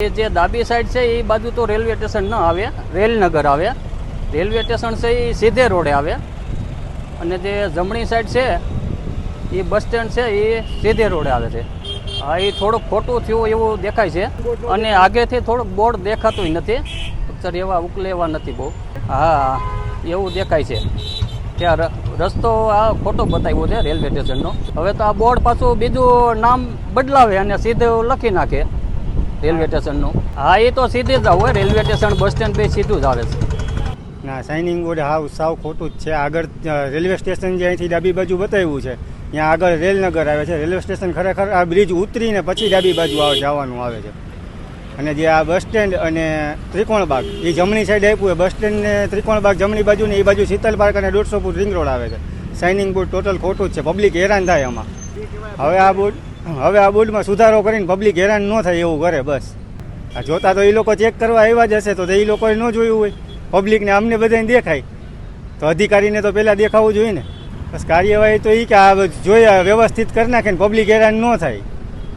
જે ડાબી સાઈડ છે એ બાજુ તો રેલવે સ્ટેશન ન આવે, રેલનગર આવે. રેલવે સ્ટેશન છે એ સીધે રોડે આવે અને જે જમણી સાઈડ છે એ બસ સ્ટેન્ડ છે એ સીધે રોડે આવે છે. હા, એ થોડુંક ખોટું થયું એવું દેખાય છે અને આગેથી થોડુંક બોર્ડ દેખાતું નથી, અક્ષર એવા ઉકલેવા નથી બહુ. હા, એવું દેખાય છે કે આ રસ્તો આ ખોટો બતાવ્યો છે રેલવે સ્ટેશનનો. હવે તો આ બોર્ડ પાછું બીજું નામ બદલાવે અને સીધું લખી નાખે રેલવે સ્ટેશનનું. હા, એ તો સીધી જ હોય, રેલવે સ્ટેશન બસ સ્ટેન્ડ બે સીધું જ આવે છે. ના, સાઇનિંગ બોર્ડ સાવ ખોટું જ છે. આગળ રેલવે સ્ટેશન જે અહીંથી ડાબી બાજુ બતાવ્યું છે ત્યાં આગળ રેલનગર આવે છે. રેલવે સ્ટેશન ખરેખર આ બ્રિજ ઉતરીને પછી ડાબી બાજુ જવાનું આવે છે. અને જે આ બસ સ્ટેન્ડ અને ત્રિકોણબાગ એ જમણી સાઈડ આપ્યું હોય, બસ સ્ટેન્ડ ને ત્રિકોણબાગ જમણી બાજુ ને એ બાજુ શીતલ પાર્ક અને 150 ફૂટ રિંગ રોડ આવે છે. સાઇનિંગ બોર્ડ ટોટલ ખોટું જ છે. પબ્લિક હેરાન થાય આમાં. હવે આ બોર્ડમાં સુધારો કરીને પબ્લિક હેરાન ન થાય એવું કરે બસ. આ જોતા તો એ લોકો ચેક કરવા આવ્યા જ હશે, તો એ લોકોએ ન જોયું હોય. પબ્લિકને અમને બધાને દેખાય તો અધિકારીને તો પહેલાં દેખાવું જોઈએ ને. બસ કાર્યવાહી તો એ કે આ જોઈએ વ્યવસ્થિત કરી નાખે ને પબ્લિક હેરાન ન થાય.